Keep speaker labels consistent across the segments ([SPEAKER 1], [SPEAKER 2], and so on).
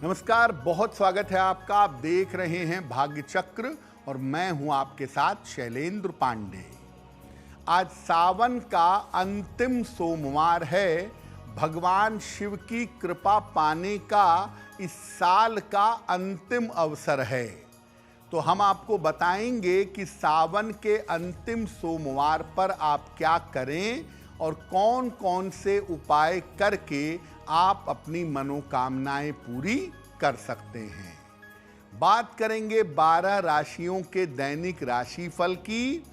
[SPEAKER 1] नमस्कार, बहुत स्वागत है आपका। आप देख रहे हैं भाग्य चक्र और मैं हूं आपके साथ शैलेंद्र पांडे। आज सावन का अंतिम सोमवार है। भगवान शिव की कृपा पाने का इस साल का अंतिम अवसर है। तो हम आपको बताएंगे कि सावन के अंतिम सोमवार पर आप क्या करें और कौन कौन से उपाय करके आप अपनी मनोकामनाएं पूरी कर सकते हैं। बात करेंगे 12 राशियों के दैनिक राशिफल की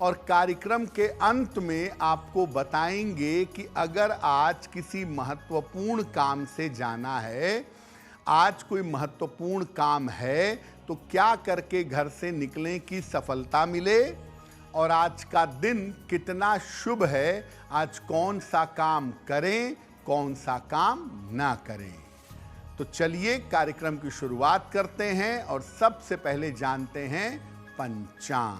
[SPEAKER 1] और कार्यक्रम के अंत में आपको बताएंगे कि अगर आज किसी महत्वपूर्ण काम से जाना है, आज कोई महत्वपूर्ण काम है, तो क्या करके घर से निकलें कि सफलता मिले और आज का दिन कितना शुभ है, आज कौन सा काम करें, कौन सा काम ना करें। तो चलिए कार्यक्रम की शुरुआत करते हैं और सबसे पहले जानते हैं पंचांग।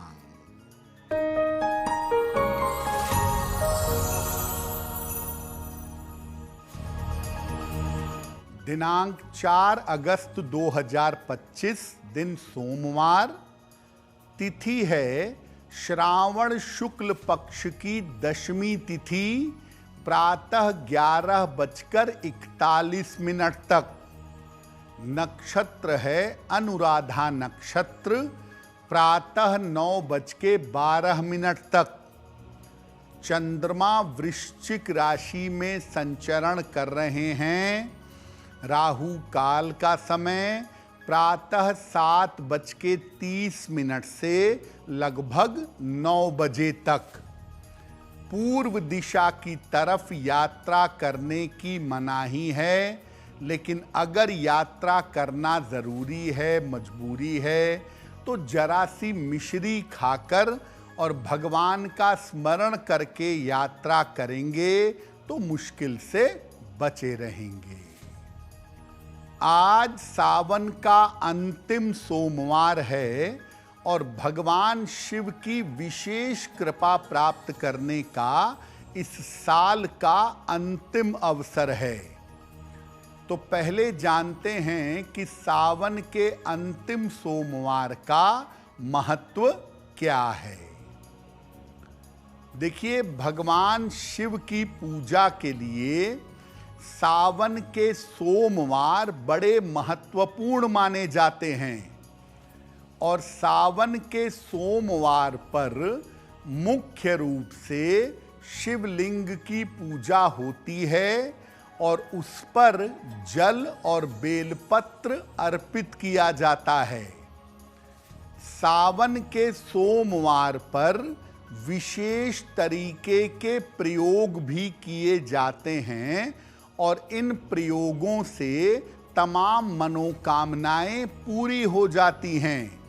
[SPEAKER 1] दिनांक 4 अगस्त 2025, दिन सोमवार, तिथि है श्रावण शुक्ल पक्ष की दशमी तिथि, प्रातः 11:41 तक। नक्षत्र है अनुराधा नक्षत्र, प्रातः 9:12 तक। चंद्रमा वृश्चिक राशि में संचरण कर रहे हैं। राहु काल का समय प्रातः 7:30 से लगभग 9 बजे तक। पूर्व दिशा की तरफ यात्रा करने की मनाही है, लेकिन अगर यात्रा करना ज़रूरी है, मजबूरी है, तो जरा सी मिश्री खाकर और भगवान का स्मरण करके यात्रा करेंगे तो मुश्किल से बचे रहेंगे। आज सावन का अंतिम सोमवार है और भगवान शिव की विशेष कृपा प्राप्त करने का इस साल का अंतिम अवसर है। तो पहले जानते हैं कि सावन के अंतिम सोमवार का महत्व क्या है। देखिए, भगवान शिव की पूजा के लिए सावन के सोमवार बड़े महत्वपूर्ण माने जाते हैं और सावन के सोमवार पर मुख्य रूप से शिवलिंग की पूजा होती है और उस पर जल और बेलपत्र अर्पित किया जाता है। सावन के सोमवार पर विशेष तरीके के प्रयोग भी किए जाते हैं और इन प्रयोगों से तमाम मनोकामनाएं पूरी हो जाती हैं।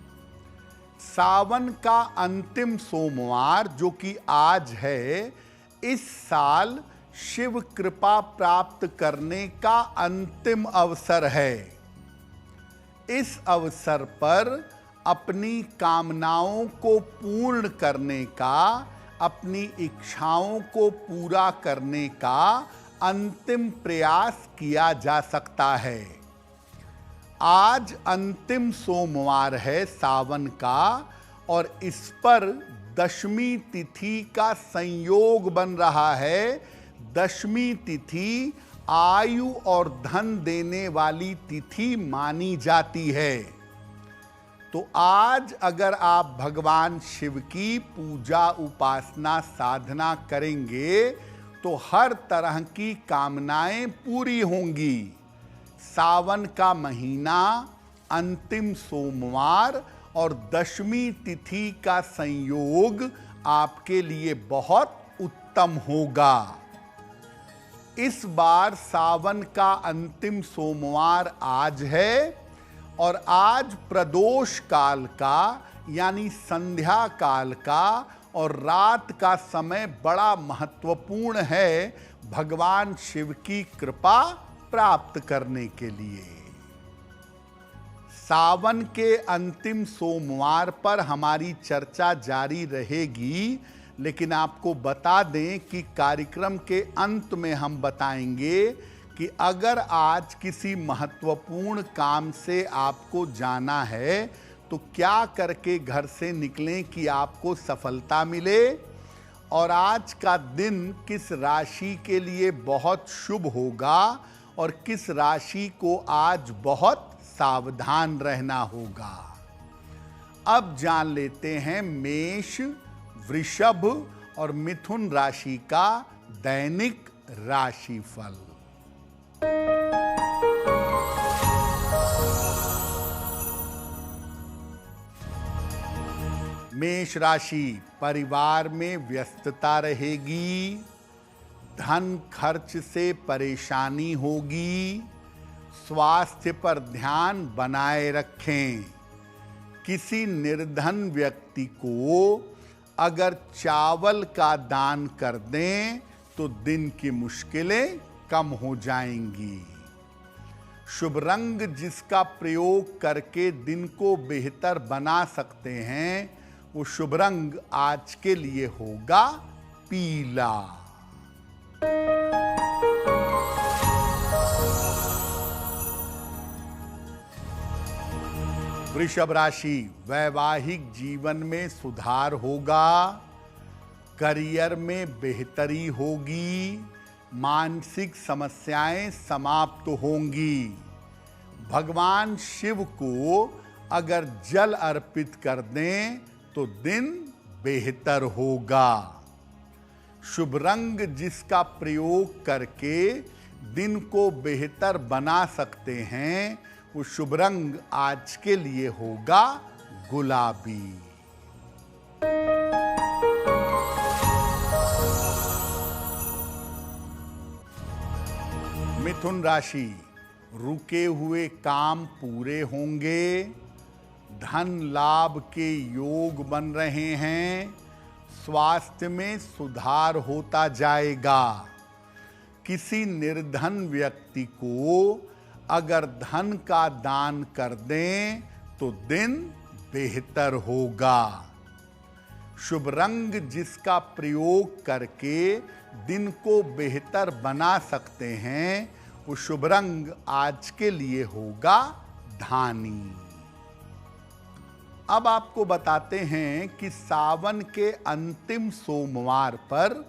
[SPEAKER 1] सावन का अंतिम सोमवार जो कि आज है, इस साल शिव कृपा प्राप्त करने का अंतिम अवसर है। इस अवसर पर अपनी कामनाओं को पूर्ण करने का, अपनी इच्छाओं को पूरा करने का अंतिम प्रयास किया जा सकता है। आज अंतिम सोमवार है सावन का और इस पर दशमी तिथि का संयोग बन रहा है। दशमी तिथि आयु और धन देने वाली तिथि मानी जाती है। तो आज अगर आप भगवान शिव की पूजा, उपासना, साधना करेंगे तो हर तरह की कामनाएं पूरी होंगी। सावन का महीना, अंतिम सोमवार और दशमी तिथि का संयोग आपके लिए बहुत उत्तम होगा। इस बार सावन का अंतिम सोमवार आज है और आज प्रदोष काल का यानी संध्या काल का और रात का समय बड़ा महत्वपूर्ण है भगवान शिव की कृपा प्राप्त करने के लिए। सावन के अंतिम सोमवार पर हमारी चर्चा जारी रहेगी, लेकिन आपको बता दें कि कार्यक्रम के अंत में हम बताएंगे कि अगर आज किसी महत्वपूर्ण काम से आपको जाना है तो क्या करके घर से निकलें कि आपको सफलता मिले, और आज का दिन किस राशि के लिए बहुत शुभ होगा और किस राशि को आज बहुत सावधान रहना होगा। अब जान लेते हैं मेष, वृषभ और मिथुन राशि का दैनिक राशिफल। मेष राशि, परिवार में व्यस्तता रहेगी, धन खर्च से परेशानी होगी, स्वास्थ्य पर ध्यान बनाए रखें। किसी निर्धन व्यक्ति को अगर चावल का दान कर दें तो दिन की मुश्किलें कम हो जाएंगी। शुभ रंग जिसका प्रयोग करके दिन को बेहतर बना सकते हैं वो शुभ रंग आज के लिए होगा पीला। वृषभ राशि, वैवाहिक जीवन में सुधार होगा, करियर में बेहतरी होगी, मानसिक समस्याएं समाप्त होंगी। भगवान शिव को अगर जल अर्पित कर दें तो दिन बेहतर होगा। शुभ रंग जिसका प्रयोग करके दिन को बेहतर बना सकते हैं वो शुभ रंग आज के लिए होगा गुलाबी। मिथुन राशि, रुके हुए काम पूरे होंगे, धन लाभ के योग बन रहे हैं, स्वास्थ्य में सुधार होता जाएगा। किसी निर्धन व्यक्ति को अगर धन का दान कर दें तो दिन बेहतर होगा। शुभ रंग जिसका प्रयोग करके दिन को बेहतर बना सकते हैं वो शुभ रंग आज के लिए होगा धानी। अब आपको बताते हैं कि सावन के अंतिम सोमवार पर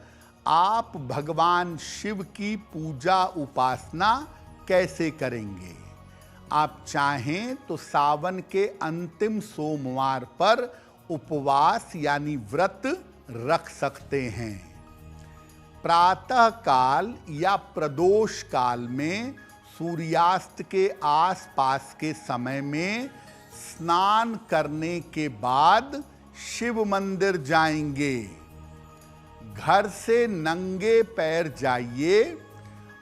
[SPEAKER 1] आप भगवान शिव की पूजा उपासना कैसे करेंगे। आप चाहें तो सावन के अंतिम सोमवार पर उपवास यानी व्रत रख सकते हैं। प्रातः काल या प्रदोष काल में सूर्यास्त के आसपास के समय में स्नान करने के बाद शिव मंदिर जाएंगे। घर से नंगे पैर जाइए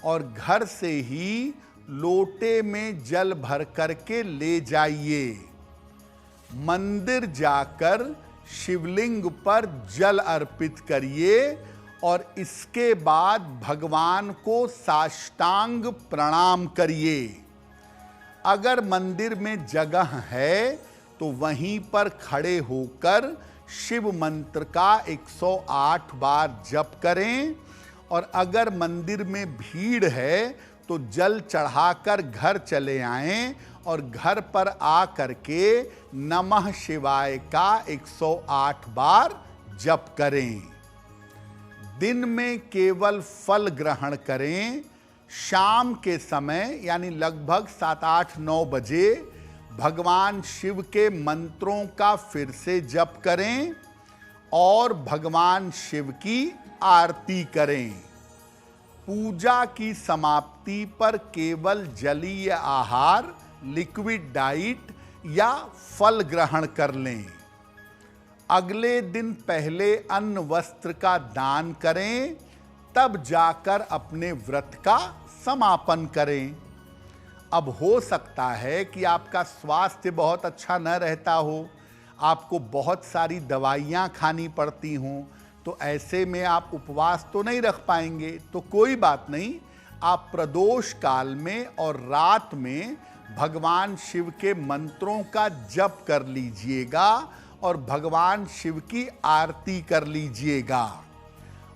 [SPEAKER 1] और घर से ही लोटे में जल भर करके ले जाइए। मंदिर जाकर शिवलिंग पर जल अर्पित करिए और इसके बाद भगवान को साष्टांग प्रणाम करिए। अगर मंदिर में जगह है तो वहीं पर खड़े होकर शिव मंत्र का 108 बार जप करें, और अगर मंदिर में भीड़ है तो जल चढ़ाकर घर चले आएं और घर पर आकर के नमः शिवाय का 108 बार जप करें। दिन में केवल फल ग्रहण करें। शाम के समय यानी लगभग 7, 8, 9 बजे भगवान शिव के मंत्रों का फिर से जप करें और भगवान शिव की आरती करें। पूजा की समाप्ति पर केवल जलीय आहार, लिक्विड डाइट या फल ग्रहण कर लें। अगले दिन पहले अन्न वस्त्र का दान करें, तब जाकर अपने व्रत का समापन करें। अब हो सकता है कि आपका स्वास्थ्य बहुत अच्छा न रहता हो, आपको बहुत सारी दवाइयाँ खानी पड़ती हों, तो ऐसे में आप उपवास तो नहीं रख पाएंगे। तो कोई बात नहीं, आप प्रदोष काल में और रात में भगवान शिव के मंत्रों का जप कर लीजिएगा और भगवान शिव की आरती कर लीजिएगा।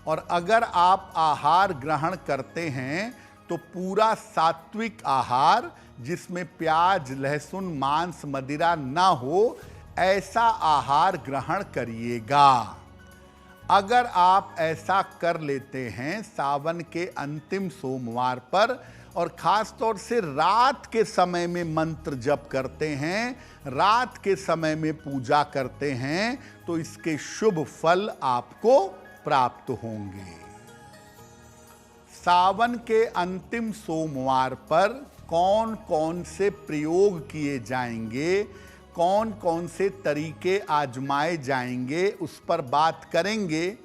[SPEAKER 1] और अगर आप आहार ग्रहण करते हैं तो पूरा सात्विक आहार जिसमें प्याज, लहसुन, मांस, मदिरा ना हो, ऐसा आहार ग्रहण करिएगा। अगर आप ऐसा कर लेते हैं सावन के अंतिम सोमवार पर, और खास तौर से रात के समय में मंत्र जप करते हैं, रात के समय में पूजा करते हैं, तो इसके शुभ फल आपको प्राप्त होंगे। सावन के अंतिम सोमवार पर कौन कौन से प्रयोग किए जाएंगे, कौन कौन से तरीके आजमाए जाएंगे, उस पर बात करेंगे।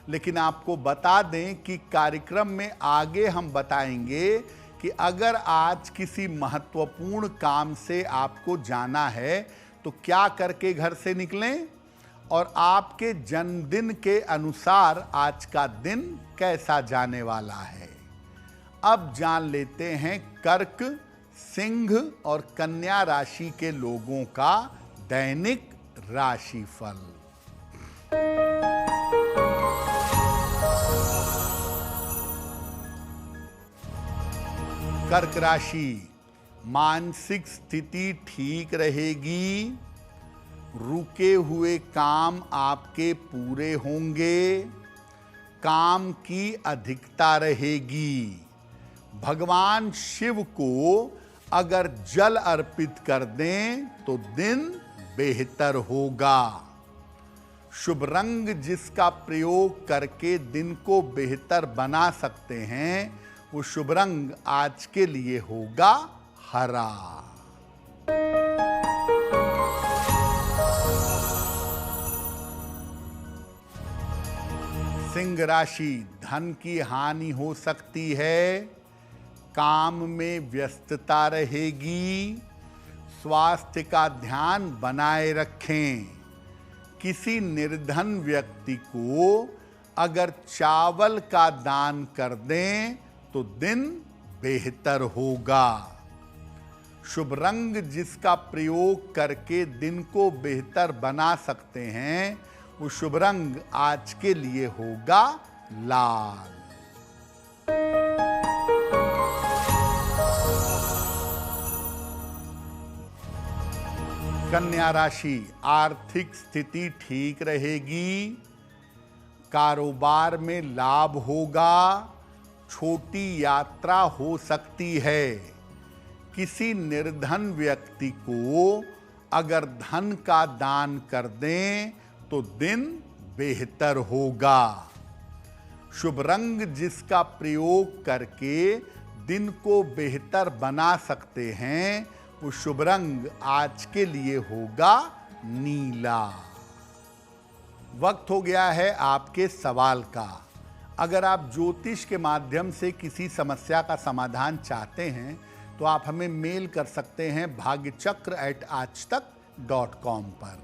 [SPEAKER 1] लेकिन आपको बता दें कि कार्यक्रम में आगे हम बताएंगे कि अगर आज किसी महत्वपूर्ण काम से आपको जाना है तो क्या करके घर से निकलें, और आपके जन्मदिन के अनुसार आज का दिन कैसा जाने वाला है। अब जान लेते हैं कर्क, सिंह और कन्या राशि के लोगों का दैनिक राशिफल। कर्क राशि, मानसिक स्थिति ठीक रहेगी, रुके हुए काम आपके पूरे होंगे, काम की अधिकता रहेगी। भगवान शिव को अगर जल अर्पित कर दें तो दिन बेहतर होगा। शुभ रंग जिसका प्रयोग करके दिन को बेहतर बना सकते हैं, वो शुभ रंग आज के लिए होगा हरा। सिंह राशि, धन की हानि हो सकती है, काम में व्यस्तता रहेगी, स्वास्थ्य का ध्यान बनाए रखें। किसी निर्धन व्यक्ति को अगर चावल का दान कर दें तो दिन बेहतर होगा। शुभ रंग जिसका प्रयोग करके दिन को बेहतर बना सकते हैं, वो शुभ रंग आज के लिए होगा लाल। कन्या राशि, आर्थिक स्थिति ठीक रहेगी, कारोबार में लाभ होगा, छोटी यात्रा हो सकती है। किसी निर्धन व्यक्ति को अगर धन का दान कर दें तो दिन बेहतर होगा। शुभ रंग जिसका प्रयोग करके दिन को बेहतर बना सकते हैं, वो शुभ रंग आज के लिए होगा नीला। वक्त हो गया है आपके सवाल का। अगर आप ज्योतिष के माध्यम से किसी समस्या का समाधान चाहते हैं तो आप हमें मेल कर सकते हैं bhagyachakra@aajtak.com पर।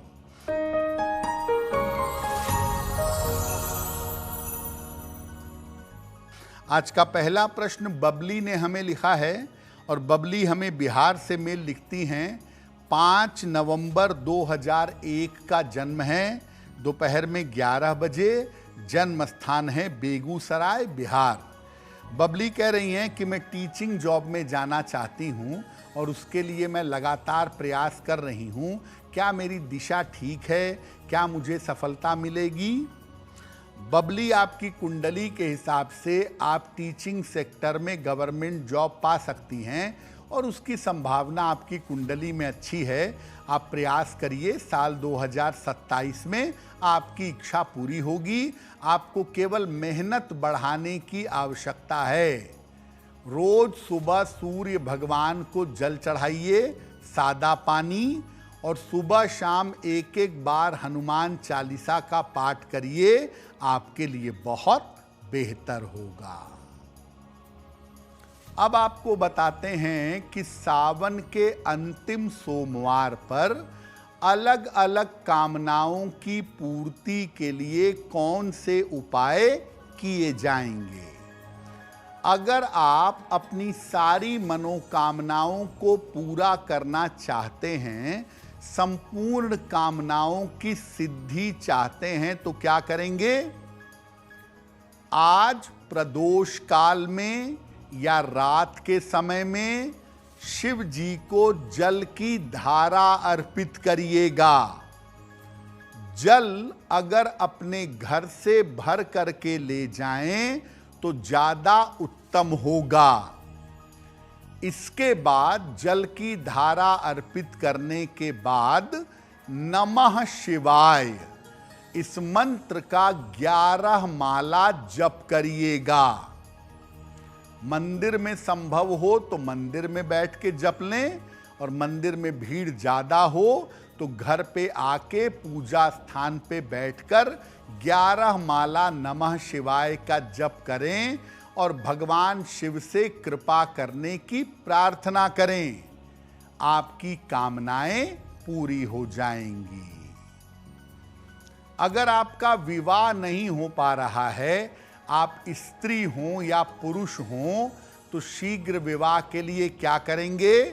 [SPEAKER 1] आज का पहला प्रश्न बबली ने हमें लिखा है, और बबली हमें बिहार से मेल लिखती हैं। 5 नवंबर 2001 का जन्म है, दोपहर में 11 बजे, जन्म स्थान है बेगूसराय, बिहार। बबली कह रही हैं कि मैं टीचिंग जॉब में जाना चाहती हूं और उसके लिए मैं लगातार प्रयास कर रही हूं। क्या मेरी दिशा ठीक है? क्या मुझे सफलता मिलेगी? बबली, आपकी कुंडली के हिसाब से आप टीचिंग सेक्टर में गवर्नमेंट जॉब पा सकती हैं और उसकी संभावना आपकी कुंडली में अच्छी है। आप प्रयास करिए, साल 2027 में आपकी इच्छा पूरी होगी। आपको केवल मेहनत बढ़ाने की आवश्यकता है। रोज सुबह सूर्य भगवान को जल चढ़ाइए, सादा पानी, और सुबह शाम एक एक बार हनुमान चालीसा का पाठ करिए, आपके लिए बहुत बेहतर होगा। अब आपको बताते हैं कि सावन के अंतिम सोमवार पर अलग अलग कामनाओं की पूर्ति के लिए कौन से उपाय किए जाएंगे। अगर आप अपनी सारी मनोकामनाओं को पूरा करना चाहते हैं, संपूर्ण कामनाओं की सिद्धि चाहते हैं, तो क्या करेंगे? आज प्रदोष काल में या रात के समय में शिव जी को जल की धारा अर्पित करिएगा। जल अगर अपने घर से भर करके ले जाएं तो ज्यादा उत्तम होगा। इसके बाद जल की धारा अर्पित करने के बाद नमः शिवाय इस मंत्र का 11 माला जप करिएगा। मंदिर में संभव हो तो मंदिर में बैठ के जप लें, और मंदिर में भीड़ ज्यादा हो तो घर पे आके पूजा स्थान पे बैठकर 11 माला नमः शिवाय का जप करें और भगवान शिव से कृपा करने की प्रार्थना करें। आपकी कामनाएं पूरी हो जाएंगी। अगर आपका विवाह नहीं हो पा रहा है, आप स्त्री हों या पुरुष हों, तो शीघ्र विवाह के लिए क्या करेंगे?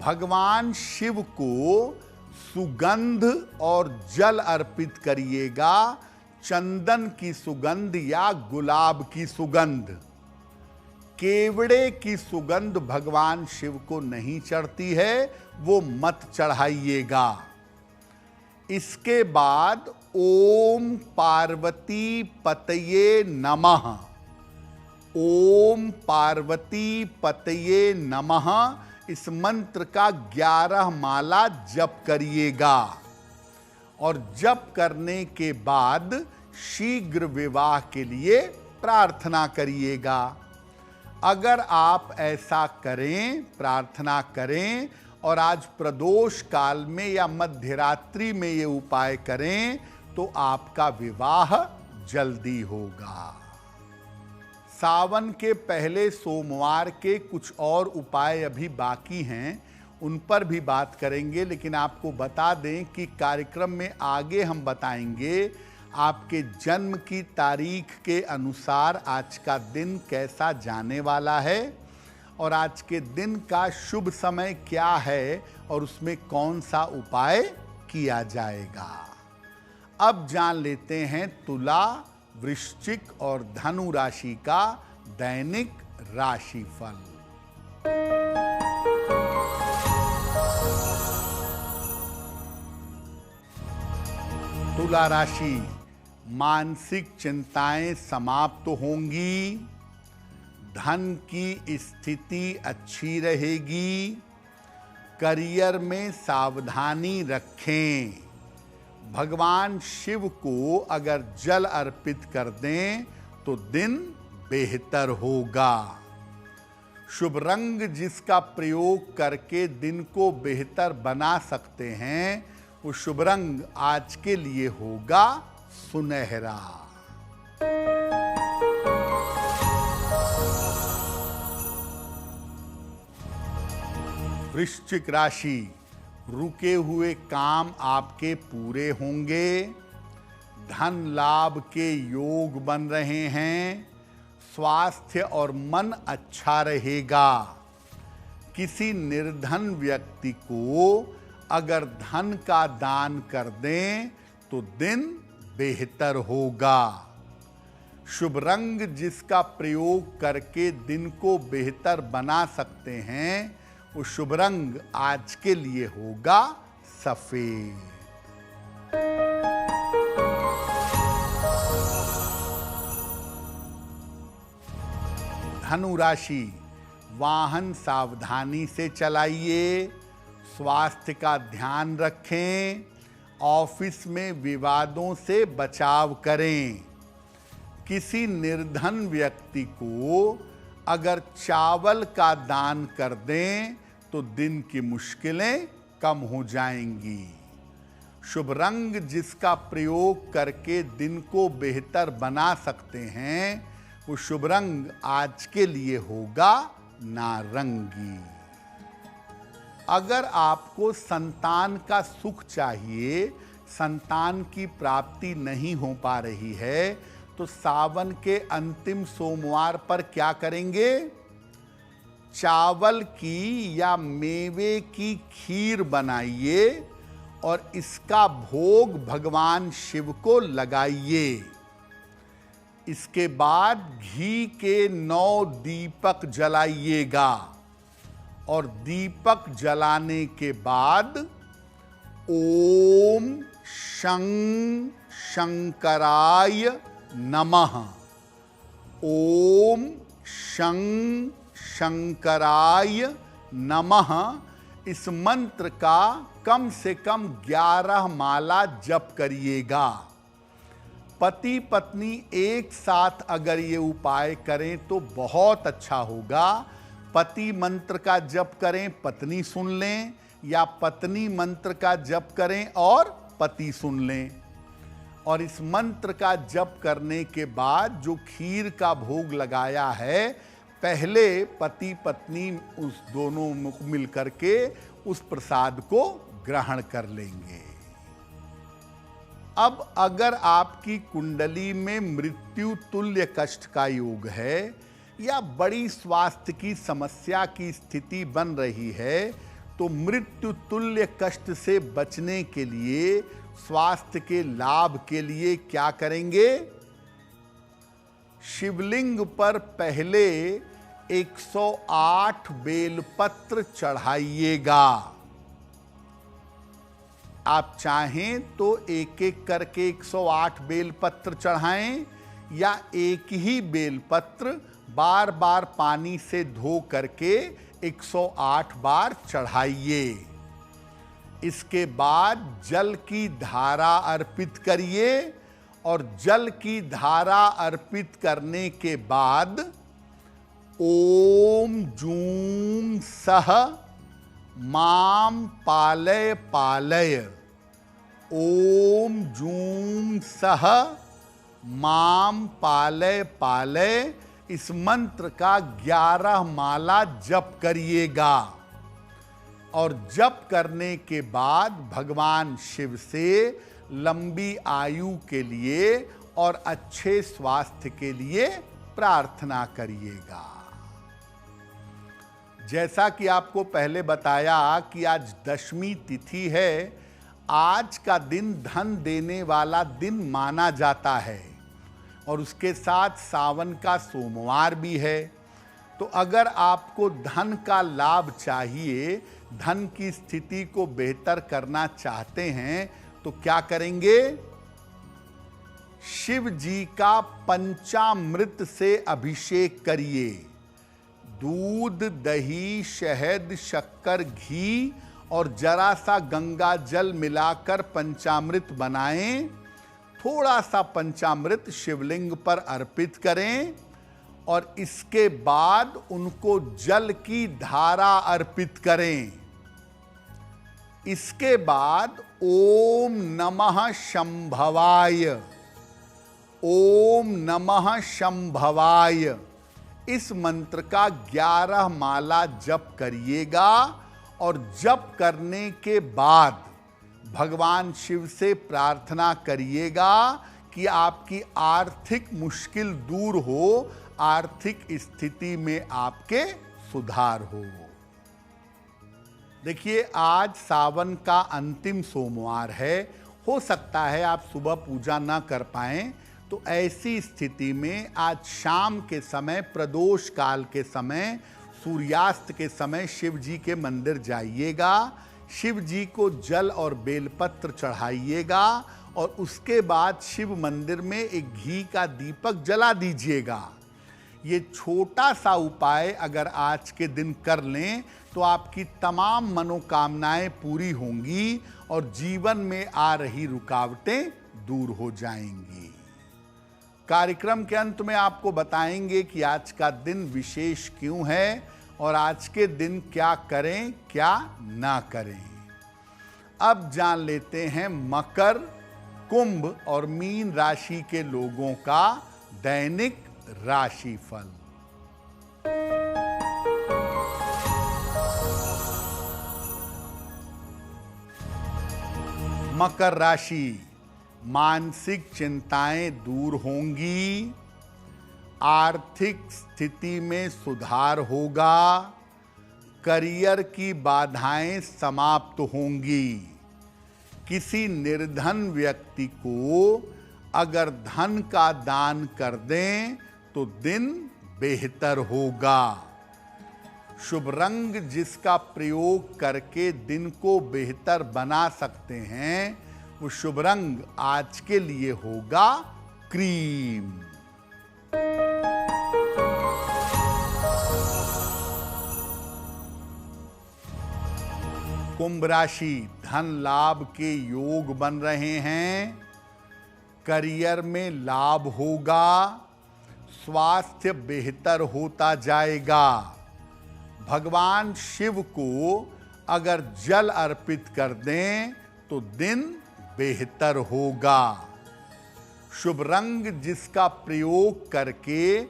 [SPEAKER 1] भगवान शिव को सुगंध और जल अर्पित करिएगा। चंदन की सुगंध या गुलाब की सुगंध। केवड़े की सुगंध भगवान शिव को नहीं चढ़ती है, वो मत चढ़ाइएगा। इसके बाद ओम पार्वती पतये नमः, ओम पार्वती पतये नमः इस मंत्र का 11 माला जप करिएगा। और जप करने के बाद शीघ्र विवाह के लिए प्रार्थना करिएगा। अगर आप ऐसा करें, प्रार्थना करें और आज प्रदोष काल में या मध्यरात्रि में ये उपाय करें तो आपका विवाह जल्दी होगा। सावन के पहले सोमवार के कुछ और उपाय अभी बाकी हैं, उन पर भी बात करेंगे, लेकिन आपको बता दें कि कार्यक्रम में आगे हम बताएंगे आपके जन्म की तारीख के अनुसार आज का दिन कैसा जाने वाला है और आज के दिन का शुभ समय क्या है और उसमें कौन सा उपाय किया जाएगा। अब जान लेते हैं तुला, वृश्चिक और धनु राशि का दैनिक राशिफल। तुला राशि, मानसिक चिंताएं समाप्त होंगी, धन की स्थिति अच्छी रहेगी, करियर में सावधानी रखें। भगवान शिव को अगर जल अर्पित कर दें तो दिन बेहतर होगा। शुभ रंग जिसका प्रयोग करके दिन को बेहतर बना सकते हैं, वो शुभ रंग आज के लिए होगा सुनहरा। वृश्चिक राशि, रुके हुए काम आपके पूरे होंगे, धन लाभ के योग बन रहे हैं, स्वास्थ्य और मन अच्छा रहेगा। किसी निर्धन व्यक्ति को अगर धन का दान कर दें तो दिन बेहतर होगा। शुभ रंग जिसका प्रयोग करके दिन को बेहतर बना सकते हैं, वो शुभ रंग आज के लिए होगा सफेद। धनु राशि, वाहन सावधानी से चलाइए, स्वास्थ्य का ध्यान रखें, ऑफिस में विवादों से बचाव करें। किसी निर्धन व्यक्ति को अगर चावल का दान कर दें तो दिन की मुश्किलें कम हो जाएंगी। शुभ रंग जिसका प्रयोग करके दिन को बेहतर बना सकते हैं, वो शुभ रंग आज के लिए होगा नारंगी। अगर आपको संतान का सुख चाहिए, संतान की प्राप्ति नहीं हो पा रही है, तो सावन के अंतिम सोमवार पर क्या करेंगे? चावल की या मेवे की खीर बनाइए और इसका भोग भगवान शिव को लगाइए। इसके बाद घी के 9 दीपक जलाइएगा और दीपक जलाने के बाद ओम शं शंकराय नमः, ओम शं शंकराय नमः, इस मंत्र का कम से कम 11 माला जप करिएगा। पति पत्नी एक साथ अगर ये उपाय करें तो बहुत अच्छा होगा। पति मंत्र का जप करें, पत्नी सुन लें, या पत्नी मंत्र का जप करें और पति सुन लें। और इस मंत्र का जप करने के बाद जो खीर का भोग लगाया है, पहले पति पत्नी उस दोनों मिल करके उस प्रसाद को ग्रहण कर लेंगे। अब अगर आपकी कुंडली में मृत्यु तुल्य कष्ट का योग है या बड़ी स्वास्थ्य की समस्या की स्थिति बन रही है, तो मृत्यु तुल्य कष्ट से बचने के लिए, स्वास्थ्य के लाभ के लिए क्या करेंगे? शिवलिंग पर पहले 108 बेलपत्र चढ़ाइएगा। आप चाहें तो एक एक करके 108 बेलपत्र चढ़ाएं, या एक ही बेलपत्र बार बार पानी से धो करके 108 बार चढ़ाइए। इसके बाद जल की धारा अर्पित करिए और जल की धारा अर्पित करने के बाद ओम जूं सह माम पालय पालय, ओम जूं सह माम पालय पालय, इस मंत्र का 11 माला जप करिएगा। और जप करने के बाद भगवान शिव से लंबी आयु के लिए और अच्छे स्वास्थ्य के लिए प्रार्थना करिएगा। जैसा कि आपको पहले बताया कि आज दशमी तिथि है, आज का दिन धन देने वाला दिन माना जाता है और उसके साथ सावन का सोमवार भी है। तो अगर आपको धन का लाभ चाहिए, धन की स्थिति को बेहतर करना चाहते हैं, तो क्या करेंगे? शिव जी का पंचामृत से अभिषेक करिए। दूध, दही, शहद, शक्कर, घी और जरा सा गंगा जल मिलाकर पंचामृत बनाएं। थोड़ा सा पंचामृत शिवलिंग पर अर्पित करें और इसके बाद उनको जल की धारा अर्पित करें। इसके बाद ओम नमः शंभवाय, ओम नमः शंभवाय, इस मंत्र का 11 माला जप करिएगा। और जप करने के बाद भगवान शिव से प्रार्थना करिएगा कि आपकी आर्थिक मुश्किल दूर हो, आर्थिक स्थिति में आपके सुधार हो। देखिए, आज सावन का अंतिम सोमवार है। हो सकता है आप सुबह पूजा ना कर पाएं, तो ऐसी स्थिति में आज शाम के समय, प्रदोष काल के समय, सूर्यास्त के समय शिव जी के मंदिर जाइएगा। शिव जी को जल और बेलपत्र चढ़ाइएगा और उसके बाद शिव मंदिर में एक घी का दीपक जला दीजिएगा। ये छोटा सा उपाय अगर आज के दिन कर लें तो आपकी तमाम मनोकामनाएं पूरी होंगी और जीवन में आ रही रुकावटें दूर हो जाएंगी। कार्यक्रम के अंत में आपको बताएंगे कि आज का दिन विशेष क्यों है और आज के दिन क्या करें, क्या ना करें। अब जान लेते हैं मकर, कुंभ और मीन राशि के लोगों का दैनिक राशिफल। मकर राशि, मानसिक चिंताएं दूर होंगी, आर्थिक स्थिति में सुधार होगा, करियर की बाधाएं समाप्त होंगी। किसी निर्धन व्यक्ति को अगर धन का दान कर दें तो दिन बेहतर होगा। शुभ रंग जिसका प्रयोग करके दिन को बेहतर बना सकते हैं, वो शुभ रंग आज के लिए होगा क्रीम। कुंभ राशि, धन लाभ के योग बन रहे हैं, करियर में लाभ होगा, स्वास्थ्य बेहतर होता जाएगा। भगवान शिव को अगर जल अर्पित कर दें तो दिन बेहतर होगा। शुभ रंग जिसका प्रयोग करके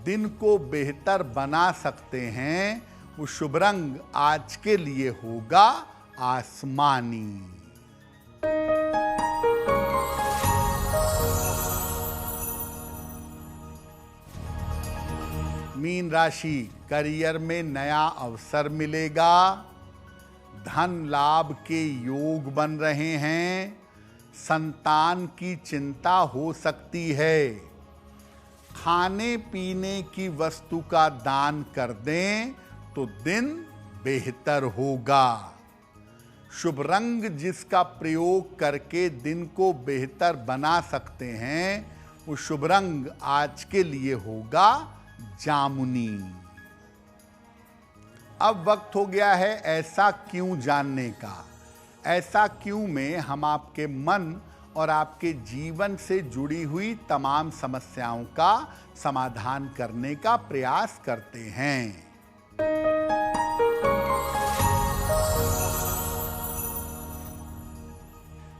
[SPEAKER 1] दिन को बेहतर बना सकते हैं, वो शुभ रंग आज के लिए होगा आसमानी। मीन राशि, करियर में नया अवसर मिलेगा, धन लाभ के योग बन रहे हैं, संतान की चिंता हो सकती है। खाने पीने की वस्तु का दान कर दें तो दिन बेहतर होगा। शुभ रंग जिसका प्रयोग करके दिन को बेहतर बना सकते हैं, वो शुभ रंग आज के लिए होगा जामुनी। अब वक्त हो गया है ऐसा क्यों जानने का। ऐसा क्यों में हम आपके मन और आपके जीवन से जुड़ी हुई तमाम समस्याओं का समाधान करने का प्रयास करते हैं।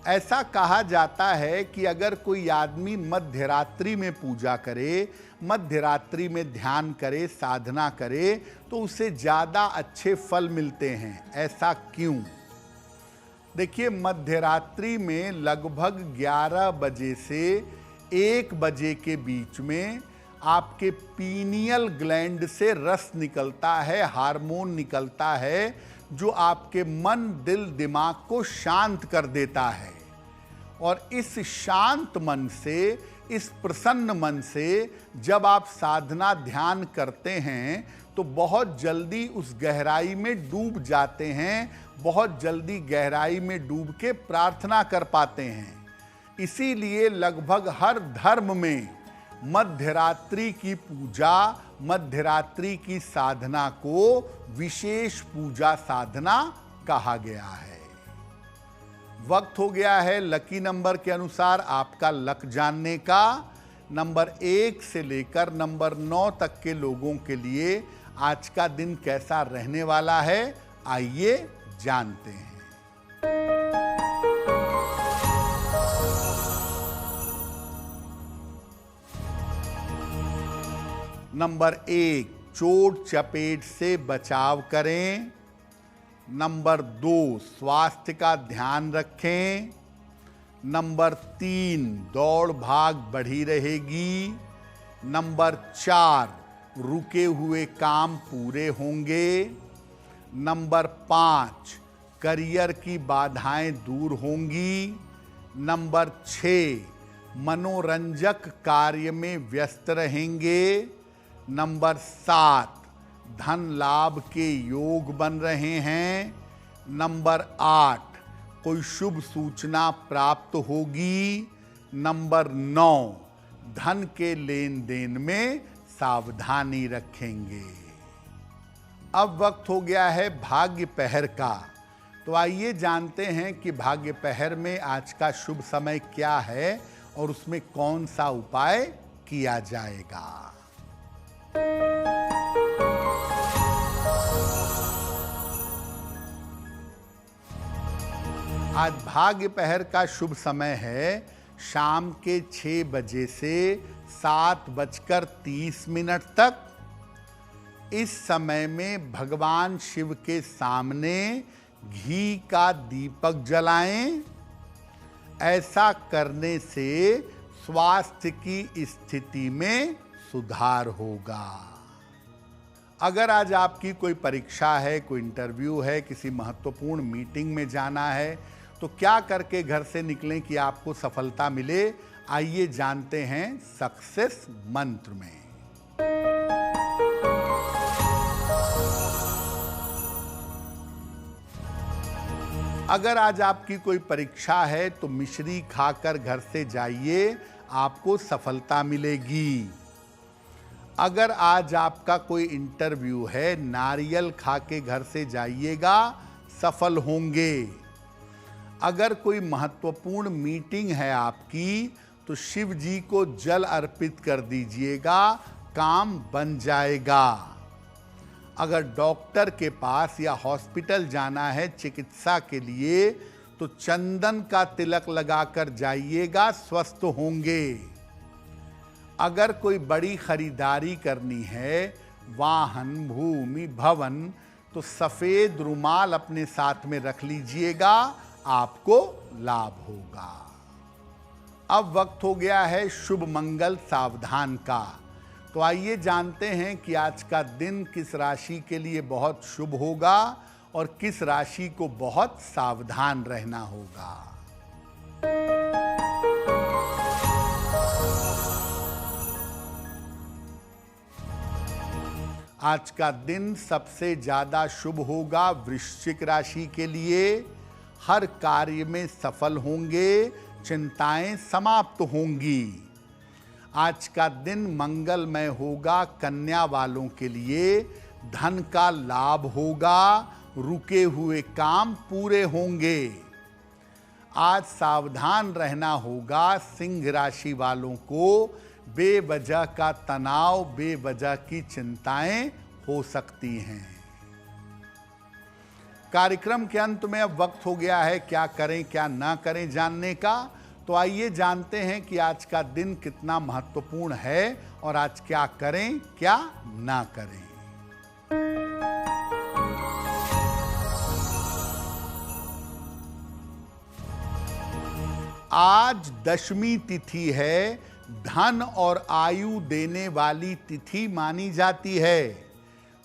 [SPEAKER 1] ऐसा कहा जाता है कि अगर कोई आदमी मध्य रात्रि में पूजा करे, मध्य रात्रि में ध्यान करे, साधना करे, तो उसे ज़्यादा अच्छे फल मिलते हैं। ऐसा क्यों? देखिए, मध्य रात्रि में लगभग 11 बजे से 1 बजे के बीच में आपके पीनियल ग्लैंड से रस निकलता है, हार्मोन निकलता है, जो आपके मन, दिल, दिमाग को शांत कर देता है। और इस शांत मन से, इस प्रसन्न मन से जब आप साधना ध्यान करते हैं तो बहुत जल्दी उस गहराई में डूब जाते हैं, बहुत जल्दी गहराई में डूब के प्रार्थना कर पाते हैं। इसीलिए लगभग हर धर्म में मध्यरात्रि की पूजा, मध्यरात्रि की साधना को विशेष पूजा साधना कहा गया है। वक्त हो गया है लकी नंबर के अनुसार आपका लक जानने का। नंबर 1 से लेकर नंबर 9 तक के लोगों के लिए आज का दिन कैसा रहने वाला है, आइए जानते हैं। नंबर 1, चोट चपेट से बचाव करें। नंबर 2, स्वास्थ्य का ध्यान रखें। नंबर 3, दौड़ भाग बढ़ी रहेगी। नंबर 4, रुके हुए काम पूरे होंगे। नंबर 5, करियर की बाधाएं दूर होंगी। नंबर 6, मनोरंजक कार्य में व्यस्त रहेंगे। नंबर 7, धन लाभ के योग बन रहे हैं। नंबर 8, कोई शुभ सूचना प्राप्त होगी। नंबर 9, धन के लेन देन में सावधानी रखेंगे। अब वक्त हो गया है भाग्य पहर का। तो आइए जानते हैं कि भाग्य पहर में आज का शुभ समय क्या है और उसमें कौन सा उपाय किया जाएगा। आज भाग्य पहर का शुभ समय है शाम के 6 बजे से 7:30 तक। इस समय में भगवान शिव के सामने घी का दीपक जलाएं। ऐसा करने से स्वास्थ्य की स्थिति में सुधार होगा। अगर आज आपकी कोई परीक्षा है, कोई इंटरव्यू है, किसी महत्वपूर्ण मीटिंग में जाना है, तो क्या करके घर से निकलें कि आपको सफलता मिले, आइए जानते हैं सक्सेस मंत्र में। अगर आज आपकी कोई परीक्षा है तो मिश्री खाकर घर से जाइए, आपको सफलता मिलेगी। अगर आज आपका कोई इंटरव्यू है, नारियल खा के घर से जाइएगा, सफल होंगे। अगर कोई महत्वपूर्ण मीटिंग है आपकी तो शिव जी को जल अर्पित कर दीजिएगा, काम बन जाएगा। अगर डॉक्टर के पास या हॉस्पिटल जाना है चिकित्सा के लिए तो चंदन का तिलक लगाकर जाइएगा, स्वस्थ होंगे। अगर कोई बड़ी खरीदारी करनी है, वाहन, भूमि, भवन, तो सफेद रुमाल अपने साथ में रख लीजिएगा, आपको लाभ होगा। अब वक्त हो गया है शुभ मंगल सावधान का। तो आइए जानते हैं कि आज का दिन किस राशि के लिए बहुत शुभ होगा और किस राशि को बहुत सावधान रहना होगा। आज का दिन सबसे ज्यादा शुभ होगा वृश्चिक राशि के लिए। हर कार्य में सफल होंगे, चिंताएं समाप्त होंगी। आज का दिन मंगलमय होगा कन्या वालों के लिए। धन का लाभ होगा, रुके हुए काम पूरे होंगे। आज सावधान रहना होगा सिंह राशि वालों को। बेवजह का तनाव, बेवजह की चिंताएं हो सकती हैं। कार्यक्रम के अंत में अब वक्त हो गया है क्या करें क्या ना करें जानने का। तो आइए जानते हैं कि आज का दिन कितना महत्वपूर्ण है और आज क्या करें क्या ना करें। आज दशमी तिथि है। धन और आयु देने वाली तिथि मानी जाती है।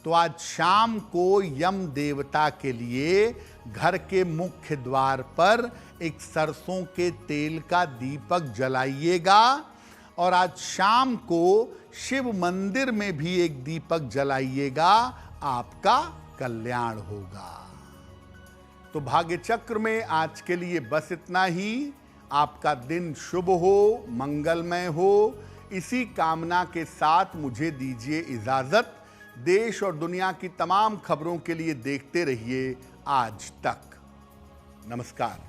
[SPEAKER 1] तो आज शाम को यम देवता के लिए घर के मुख्य द्वार पर एक सरसों के तेल का दीपक जलाइएगा और आज शाम को शिव मंदिर में भी एक दीपक जलाइएगा, आपका कल्याण होगा। तो भाग्य चक्र में आज के लिए बस इतना ही। आपका दिन शुभ हो, मंगलमय हो, इसी कामना के साथ मुझे दीजिए इजाजत। देश और दुनिया की तमाम खबरों के लिए देखते रहिए आज तक। नमस्कार।